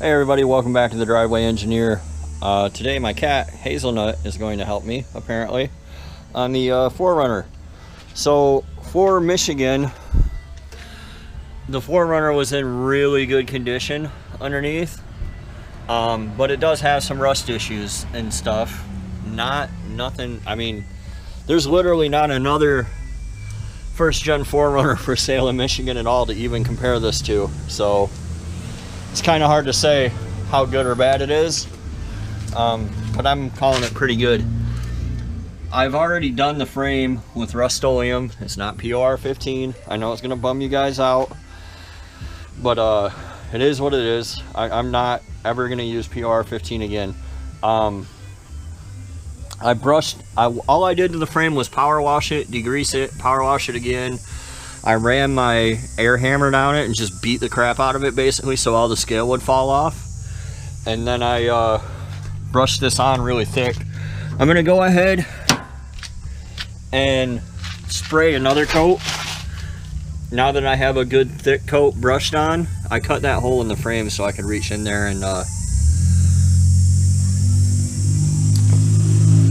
Hey everybody, welcome back to the Driveway Engineer. Today my cat Hazelnut is going to help me apparently on the 4Runner. So for Michigan, the 4Runner was in really good condition underneath, but it does have some rust issues and stuff. Nothing. I mean, there's literally not another first gen 4Runner for sale in Michigan at all to even compare this to. So it's kind of hard to say how good or bad it is, but I'm calling it pretty good. I've already done the frame with Rust-Oleum. It's not POR 15. I know it's gonna bum you guys out, but it is what it is. I'm not ever gonna use POR 15 again. All I did to the frame was power wash it, degrease it, power wash it again. I ran my air hammer down it and just beat the crap out of it basically so all the scale would fall off. And then I brushed this on really thick. I'm gonna go ahead and spray another coat. Now that I have a good thick coat brushed on, I cut that hole in the frame so I could reach in there and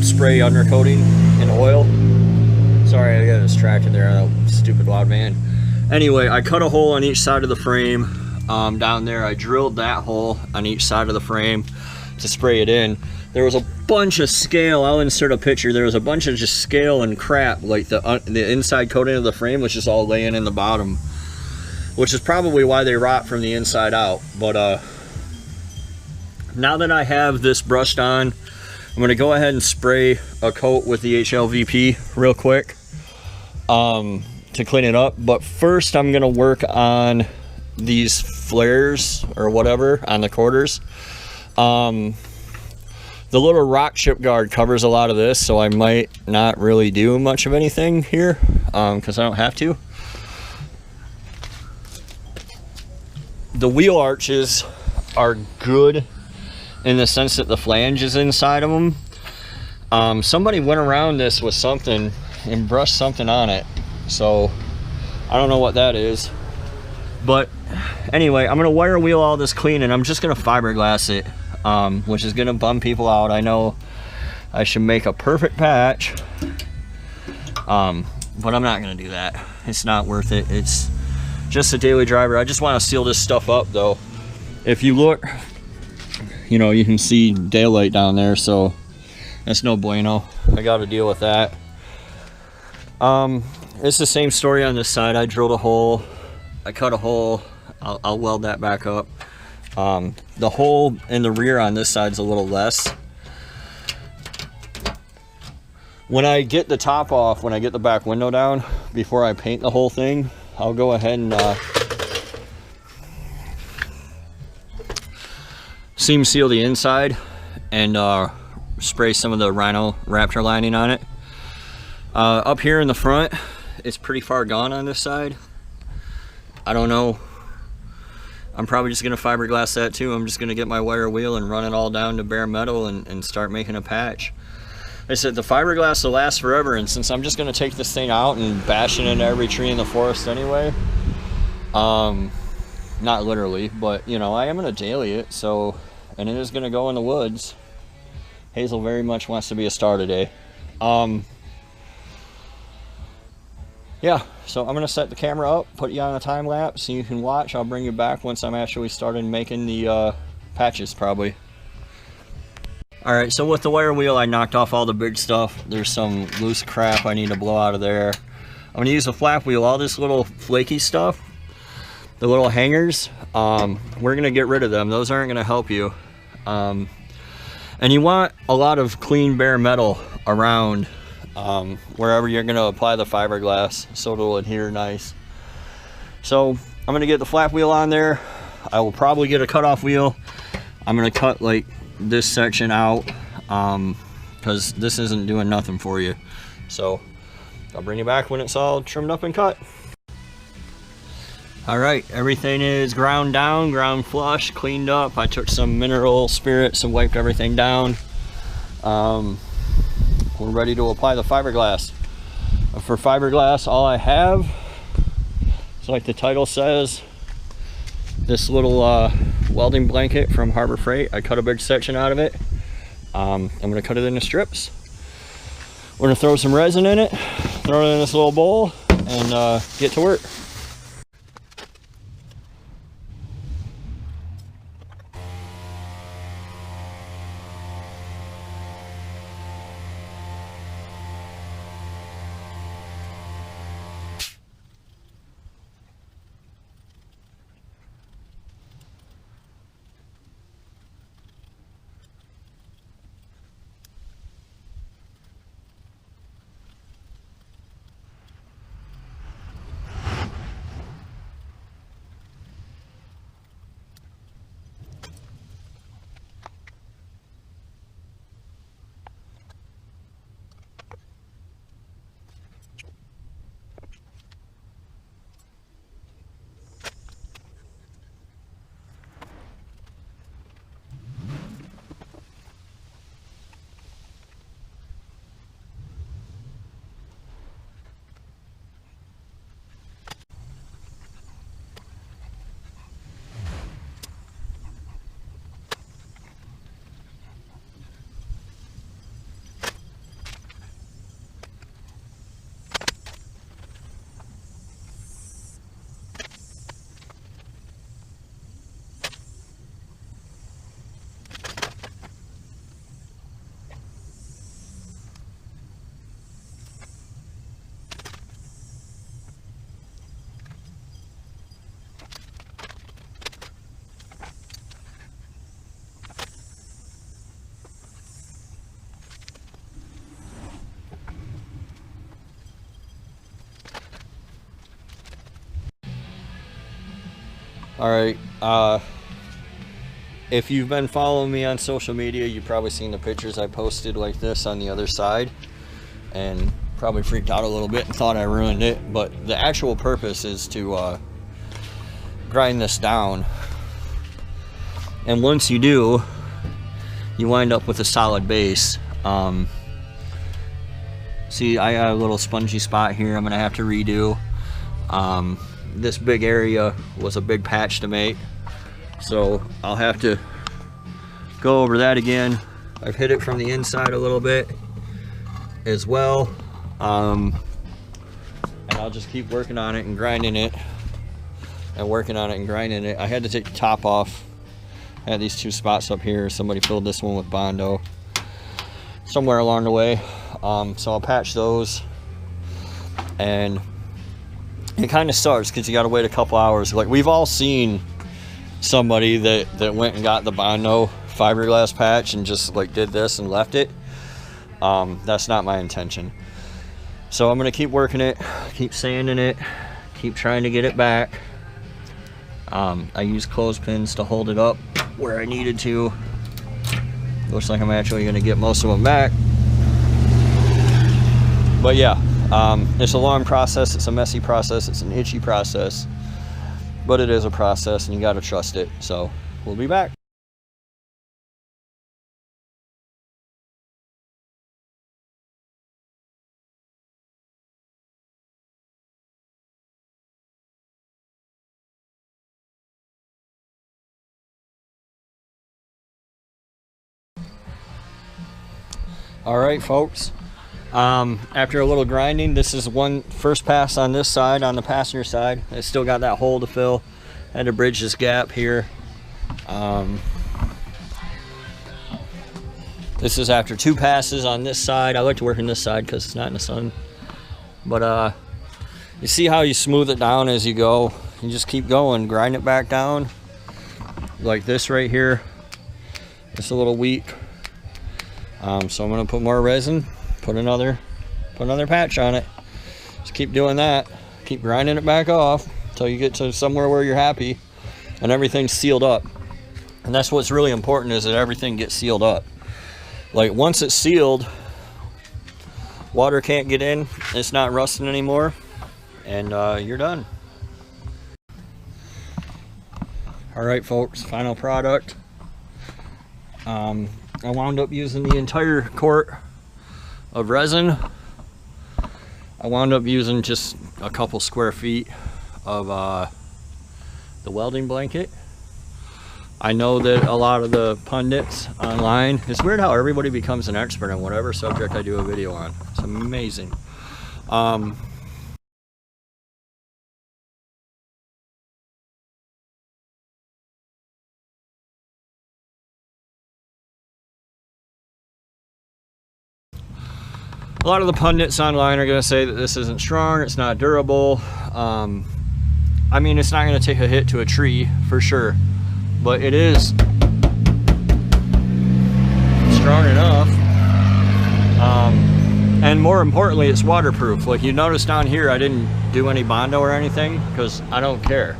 spray undercoating in oil. Sorry, I got distracted there, that stupid loud man. Anyway, I cut a hole on each side of the frame down there. I drilled that hole on each side of the frame to spray it in. There was a bunch of scale. I'll insert a picture. There was a bunch of just scale and crap, like the inside coating of the frame was just all laying in the bottom, which is probably why they rot from the inside out. But now that I have this brushed on, I'm going to go ahead and spray a coat with the HLVP real quick to clean it up. But first I'm going to work on these flares or whatever on the quarters. The little rock chip guard covers a lot of this, so I might not really do much of anything here because I don't have to. The wheel arches are good in the sense that the flange is inside of them. Somebody went around this with something and brushed something on it, so I don't know what that is. But anyway, I'm gonna wire wheel all this clean and I'm just gonna fiberglass it, which is gonna bum people out. I know I should make a perfect patch, but I'm not gonna do that. It's not worth it. It's just a daily driver. I just want to seal this stuff up though. If you look, you know, you can see daylight down there, so that's no bueno. I got to deal with that. It's the same story on this side. I drilled a hole, I cut a hole, I'll weld that back up. The hole in the rear on this side is a little less. When I get the top off, when I get the back window down, before I paint the whole thing, I'll go ahead and seam seal the inside and spray some of the Rhino Raptor lining on it. Up here in the front, it's pretty far gone on this side. I don't know. I'm probably just gonna fiberglass that too. I'm just gonna get my wire wheel and run it all down to bare metal and start making a patch. I said the fiberglass will last forever, and since I'm just gonna take this thing out and bash it into every tree in the forest anyway, not literally, but you know, I am gonna daily it, so, and it is gonna go in the woods. Hazel very much wants to be a star today. Yeah, so I'm gonna set the camera up, put you on a time lapse so you can watch. I'll bring you back once I'm actually started making the patches probably. Alright, so with the wire wheel I knocked off all the big stuff. There's some loose crap I need to blow out of there. I'm gonna use a flap wheel. All this little flaky stuff, the little hangers, we're gonna get rid of them. Those aren't gonna help you. And you want a lot of clean bare metal around wherever you're gonna apply the fiberglass so it'll adhere nice. So I'm gonna get the flap wheel on there. I will probably get a cutoff wheel. I'm gonna cut like this section out because this isn't doing nothing for you. So I'll bring you back when it's all trimmed up and cut. Alright, everything is ground down, ground flush, cleaned up. I took some mineral spirits and wiped everything down. We're ready to apply the fiberglass. For fiberglass, all I have, so like the title says, this little welding blanket from Harbor Freight. I cut a big section out of it. I'm gonna cut it into strips. We're gonna throw some resin in it, throw it in this little bowl, and get to work. All right, if you've been following me on social media, you've probably seen the pictures I posted like this on the other side, and probably freaked out a little bit and thought I ruined it. But the actual purpose is to grind this down, and once you do, you wind up with a solid base. See, I got a little spongy spot here I'm gonna have to redo. This big area was a big patch to make, so I'll have to go over that again. I've hit it from the inside a little bit as well, and I'll just keep working on it and grinding it and working on it and grinding it. I had to take the top off. I had these two spots up here. Somebody filled this one with Bondo somewhere along the way, so I'll patch those. And it kind of sucks because you got to wait a couple hours. Like, we've all seen somebody that went and got the Bondo fiberglass patch and just like did this and left it. That's not my intention. So I'm gonna keep working it, keep sanding it, keep trying to get it back. I use clothespins to hold it up where I needed to. Looks like I'm actually gonna get most of them back. But yeah, it's a long process, it's a messy process, it's an itchy process, but it is a process and you gotta trust it. So we'll be back. All right, folks. After a little grinding, this is one first pass on this side, on the passenger side. It's still got that hole to fill. Had to bridge this gap here. This is after two passes on this side. I like to work on this side because it's not in the sun. But you see how you smooth it down as you go. You just keep going, grind it back down. Like this right here. It's a little weak. So I'm gonna put more resin, put another patch on it. Just keep doing that. Keep grinding it back off until you get to somewhere where you're happy and everything's sealed up. And that's what's really important, is that everything gets sealed up. Like, once it's sealed, water can't get in, it's not rusting anymore, and you're done. All right, folks, final product. I wound up using the entire quart of resin. I wound up using just a couple square feet of the welding blanket. I know that a lot of the pundits online, it's weird how everybody becomes an expert on whatever subject I do a video on. It's amazing. A lot of the pundits online are going to say that this isn't strong, it's not durable. I mean, it's not going to take a hit to a tree for sure, but it is strong enough. And more importantly, it's waterproof. Like you notice down here, I didn't do any Bondo or anything because I don't care.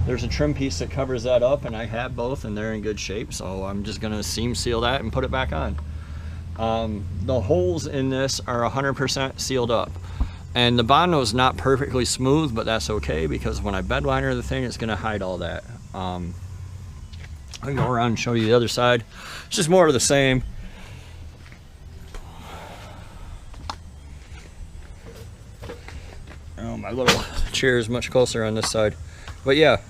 There's a trim piece that covers that up, and I have both, and they're in good shape, so I'm just going to seam seal that and put it back on. The holes in this are 100% sealed up, and the Bondo is not perfectly smooth, but that's okay because when I bedliner the thing, it's going to hide all that. I can go around and show you the other side. It's just more of the same. Oh, my little chair is much closer on this side, but yeah,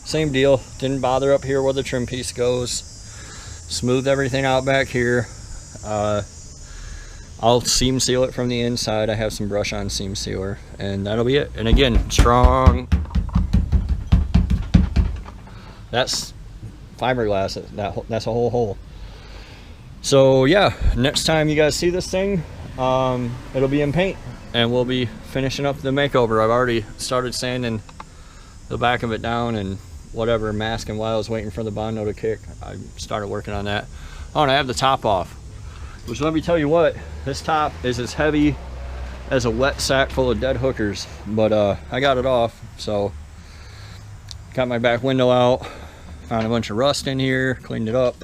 same deal. Didn't bother up here where the trim piece goes. Smooth everything out back here. I'll seam seal it from the inside. I have some brush on seam sealer, and that'll be it. And again, strong. That's fiberglass. That's a whole hole. So yeah, next time you guys see this thing, it'll be in paint, and we'll be finishing up the makeover. I've already started sanding the back of it down and whatever, masking while I was waiting for the Bondo to kick. I started working on that. Oh, and I have the top off, which, let me tell you what, this top is as heavy as a wet sack full of dead hookers, but I got it off. So got my back window out, found a bunch of rust in here, cleaned it up.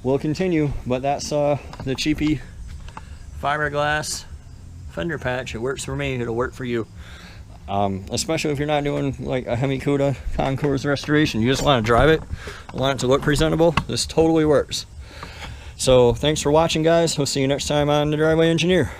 We'll continue, but that's the cheapy fiberglass fender patch. It works for me, it'll work for you. Especially if you're not doing like a Hemi-Cuda concours restoration. You just want to drive it, want it to look presentable. This totally works. So thanks for watching, guys. We'll see you next time on The Driveway Engineer.